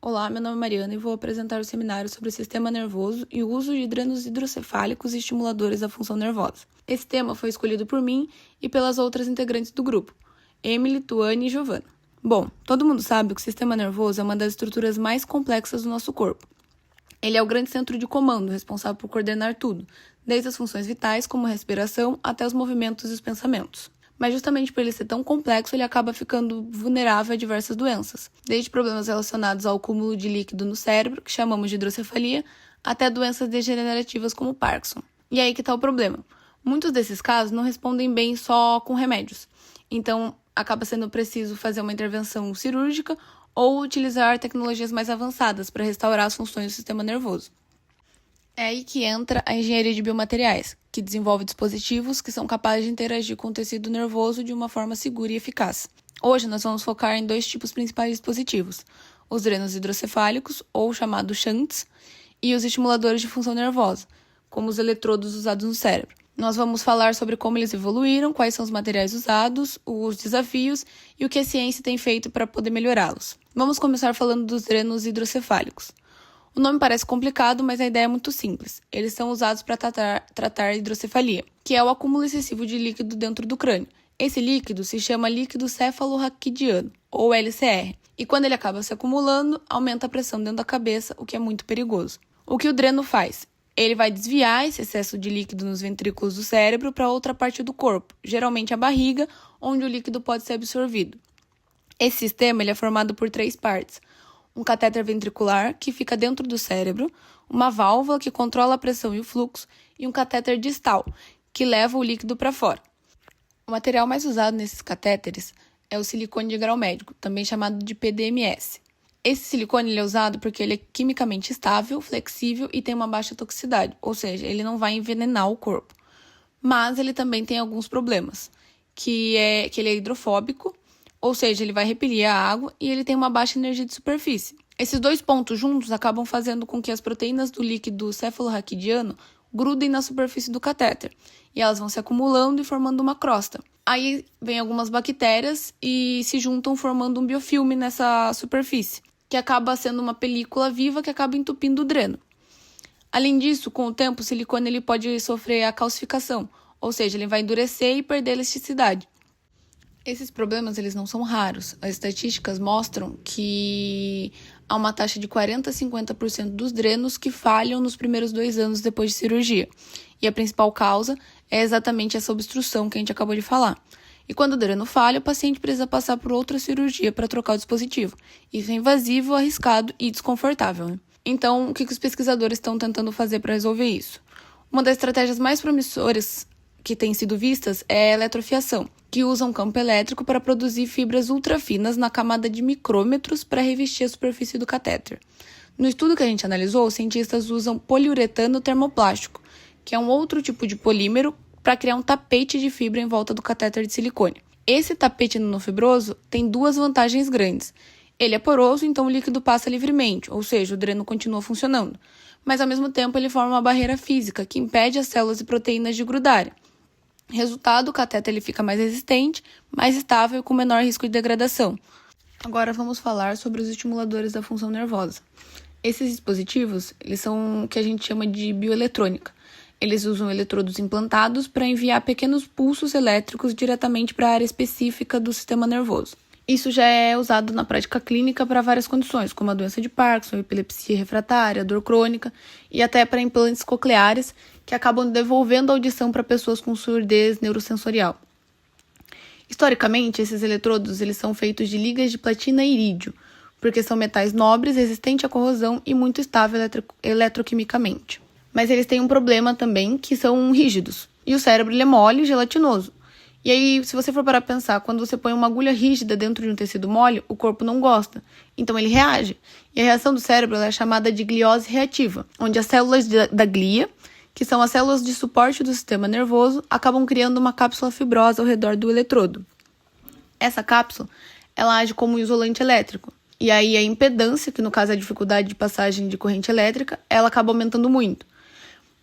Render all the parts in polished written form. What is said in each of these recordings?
Olá, meu nome é Mariana e vou apresentar o seminário sobre o sistema nervoso e o uso de drenos hidrocefálicos e estimuladores da função nervosa. Esse tema foi escolhido por mim e pelas outras integrantes do grupo, Emily, Tuane e Giovana. Bom, todo mundo sabe que o sistema nervoso é uma das estruturas mais complexas do nosso corpo. Ele é o grande centro de comando, responsável por coordenar tudo, desde as funções vitais, como a respiração, até os movimentos e os pensamentos. Mas justamente por ele ser tão complexo, ele acaba ficando vulnerável a diversas doenças, desde problemas relacionados ao acúmulo de líquido no cérebro, que chamamos de hidrocefalia, até doenças degenerativas como Parkinson. E aí que está o problema. Muitos desses casos não respondem bem só com remédios, então acaba sendo preciso fazer uma intervenção cirúrgica ou utilizar tecnologias mais avançadas para restaurar as funções do sistema nervoso. É aí que entra a engenharia de biomateriais, que desenvolve dispositivos que são capazes de interagir com o tecido nervoso de uma forma segura e eficaz. Hoje nós vamos focar em dois tipos principais de dispositivos, os drenos hidrocefálicos, ou chamados shunts, e os estimuladores de função nervosa, como os eletrodos usados no cérebro. Nós vamos falar sobre como eles evoluíram, quais são os materiais usados, os desafios e o que a ciência tem feito para poder melhorá-los. Vamos começar falando dos drenos hidrocefálicos. O nome parece complicado, mas a ideia é muito simples. Eles são usados para tratar a hidrocefalia, que é o acúmulo excessivo de líquido dentro do crânio. Esse líquido se chama líquido cefalorraquidiano, ou LCR, e quando ele acaba se acumulando, aumenta a pressão dentro da cabeça, o que é muito perigoso. O que o dreno faz? Ele vai desviar esse excesso de líquido nos ventrículos do cérebro para outra parte do corpo, geralmente a barriga, onde o líquido pode ser absorvido. Esse sistema ele é formado por 3 partes. Um catéter ventricular, que fica dentro do cérebro, uma válvula que controla a pressão e o fluxo, e um catéter distal, que leva o líquido para fora. O material mais usado nesses catéteres é o silicone de grau médico, também chamado de PDMS. Esse silicone ele é usado porque ele é quimicamente estável, flexível e tem uma baixa toxicidade, ou seja, ele não vai envenenar o corpo. Mas ele também tem alguns problemas, que ele é hidrofóbico, ou seja, ele vai repelir a água e ele tem uma baixa energia de superfície. Esses dois pontos juntos acabam fazendo com que as proteínas do líquido cefalorraquidiano grudem na superfície do catéter e elas vão se acumulando e formando uma crosta. Aí vem algumas bactérias e se juntam formando um biofilme nessa superfície, que acaba sendo uma película viva que acaba entupindo o dreno. Além disso, com o tempo, o silicone ele pode sofrer a calcificação, ou seja, ele vai endurecer e perder elasticidade. Esses problemas eles não são raros. As estatísticas mostram que há uma taxa de 40% a 50% dos drenos que falham nos primeiros 2 anos depois de cirurgia. E a principal causa é exatamente essa obstrução que a gente acabou de falar. E quando o dreno falha, o paciente precisa passar por outra cirurgia para trocar o dispositivo. Isso é invasivo, arriscado e desconfortável, né? Então, o que os pesquisadores estão tentando fazer para resolver isso? Uma das estratégias mais promissoras que têm sido vistas é a eletrofiação, que usa um campo elétrico para produzir fibras ultrafinas na camada de micrômetros para revestir a superfície do catéter. No estudo que a gente analisou, os cientistas usam poliuretano termoplástico, que é um outro tipo de polímero, para criar um tapete de fibra em volta do catéter de silicone. Esse tapete nanofibroso tem 2 vantagens grandes. Ele é poroso, então o líquido passa livremente, ou seja, o dreno continua funcionando. Mas ao mesmo tempo ele forma uma barreira física que impede as células e proteínas de grudarem. Resultado, o catéter ele fica mais resistente, mais estável e com menor risco de degradação. Agora vamos falar sobre os estimuladores da função nervosa. Esses dispositivos eles são o que a gente chama de bioeletrônica. Eles usam eletrodos implantados para enviar pequenos pulsos elétricos diretamente para a área específica do sistema nervoso. Isso já é usado na prática clínica para várias condições, como a doença de Parkinson, epilepsia refratária, dor crônica e até para implantes cocleares que acabam devolvendo a audição para pessoas com surdez neurosensorial. Historicamente, esses eletrodos eles são feitos de ligas de platina e irídio, porque são metais nobres, resistentes à corrosão e muito estáveis eletroquimicamente. Mas eles têm um problema também, que são rígidos, e o cérebro ele é mole e gelatinoso. E aí, se você for parar para pensar, quando você põe uma agulha rígida dentro de um tecido mole, o corpo não gosta. Então ele reage. E a reação do cérebro é chamada de gliose reativa, onde as células da glia, que são as células de suporte do sistema nervoso, acabam criando uma cápsula fibrosa ao redor do eletrodo. Essa cápsula, ela age como um isolante elétrico. E aí a impedância, que no caso é a dificuldade de passagem de corrente elétrica, ela acaba aumentando muito.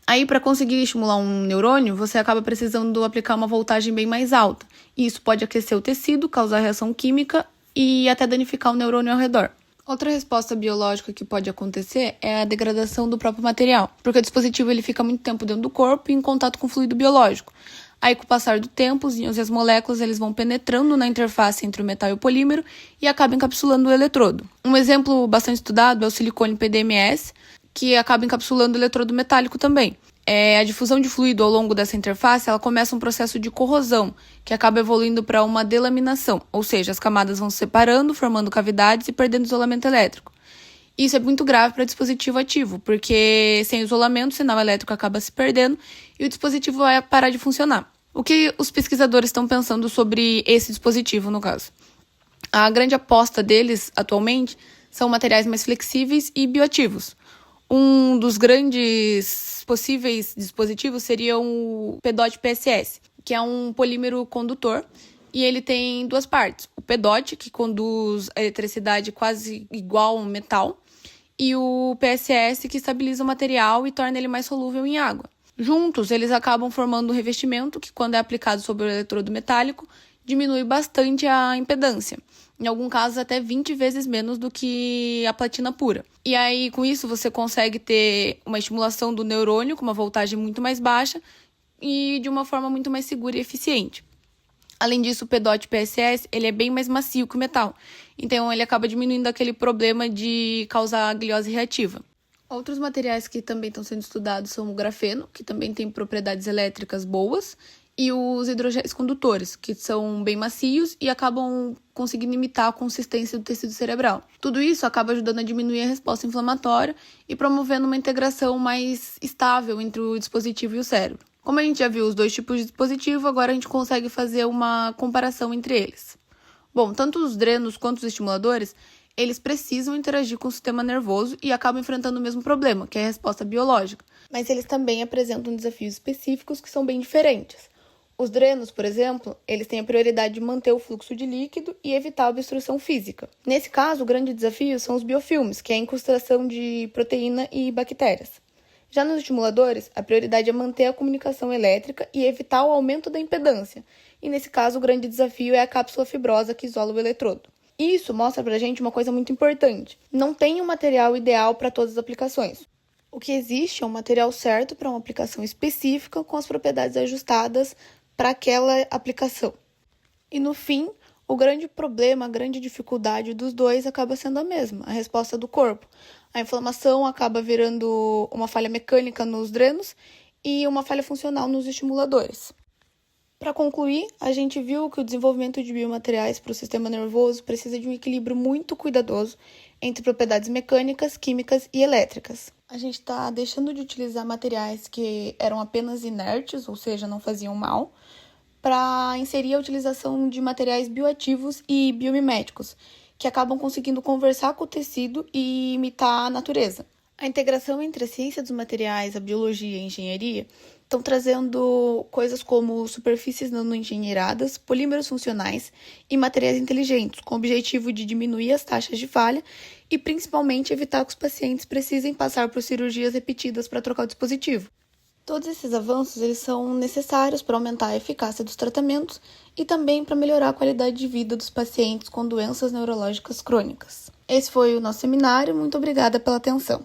Aí, para conseguir estimular um neurônio, você acaba precisando aplicar uma voltagem bem mais alta. E isso pode aquecer o tecido, causar reação química e até danificar o neurônio ao redor. Outra resposta biológica que pode acontecer é a degradação do próprio material, porque o dispositivo ele fica muito tempo dentro do corpo e em contato com o fluido biológico. Aí, com o passar do tempo, os íons e as moléculas eles vão penetrando na interface entre o metal e o polímero e acabam encapsulando o eletrodo. Um exemplo bastante estudado é o silicone PDMS, que acaba encapsulando o eletrodo metálico também. A difusão de fluido ao longo dessa interface ela começa um processo de corrosão, que acaba evoluindo para uma delaminação, ou seja, as camadas vão se separando, formando cavidades e perdendo isolamento elétrico. Isso é muito grave para dispositivo ativo, porque sem isolamento o sinal elétrico acaba se perdendo e o dispositivo vai parar de funcionar. O que os pesquisadores estão pensando sobre esse dispositivo, no caso? A grande aposta deles, atualmente, são materiais mais flexíveis e bioativos. Um dos grandes possíveis dispositivos seria o PEDOT PSS, que é um polímero condutor, e ele tem duas partes. O PEDOT, que conduz a eletricidade quase igual a um metal, e o PSS, que estabiliza o material e torna ele mais solúvel em água. Juntos, eles acabam formando um revestimento que, quando é aplicado sobre o eletrodo metálico, diminui bastante a impedância. Em alguns casos, até 20 vezes menos do que a platina pura. E aí, com isso, você consegue ter uma estimulação do neurônio com uma voltagem muito mais baixa e de uma forma muito mais segura e eficiente. Além disso, o PEDOT PSS ele é bem mais macio que o metal. Então, ele acaba diminuindo aquele problema de causar gliose reativa. Outros materiais que também estão sendo estudados são o grafeno, que também tem propriedades elétricas boas, e os hidrogéis condutores, que são bem macios e acabam conseguindo imitar a consistência do tecido cerebral. Tudo isso acaba ajudando a diminuir a resposta inflamatória e promovendo uma integração mais estável entre o dispositivo e o cérebro. Como a gente já viu os dois tipos de dispositivo, agora a gente consegue fazer uma comparação entre eles. Bom, tanto os drenos quanto os estimuladores, eles precisam interagir com o sistema nervoso e acabam enfrentando o mesmo problema, que é a resposta biológica. Mas eles também apresentam desafios específicos que são bem diferentes. Os drenos, por exemplo, eles têm a prioridade de manter o fluxo de líquido e evitar a obstrução física. Nesse caso, o grande desafio são os biofilmes, que é a incrustação de proteína e bactérias. Já nos estimuladores, a prioridade é manter a comunicação elétrica e evitar o aumento da impedância. E nesse caso, o grande desafio é a cápsula fibrosa que isola o eletrodo. Isso mostra pra gente uma coisa muito importante. Não tem um material ideal para todas as aplicações. O que existe é um material certo para uma aplicação específica com as propriedades ajustadas para aquela aplicação. E no fim, o grande problema, a grande dificuldade dos dois acaba sendo a mesma, a resposta do corpo. A inflamação acaba virando uma falha mecânica nos drenos e uma falha funcional nos estimuladores. Para concluir, a gente viu que o desenvolvimento de biomateriais para o sistema nervoso precisa de um equilíbrio muito cuidadoso entre propriedades mecânicas, químicas e elétricas. A gente está deixando de utilizar materiais que eram apenas inertes, ou seja, não faziam mal, para inserir a utilização de materiais bioativos e biomiméticos, que acabam conseguindo conversar com o tecido e imitar a natureza. A integração entre a ciência dos materiais, a biologia e a engenharia estão trazendo coisas como superfícies nanoengenheiradas, polímeros funcionais e materiais inteligentes, com o objetivo de diminuir as taxas de falha e, principalmente, evitar que os pacientes precisem passar por cirurgias repetidas para trocar o dispositivo. Todos esses avanços eles são necessários para aumentar a eficácia dos tratamentos e também para melhorar a qualidade de vida dos pacientes com doenças neurológicas crônicas. Esse foi o nosso seminário. Muito obrigada pela atenção.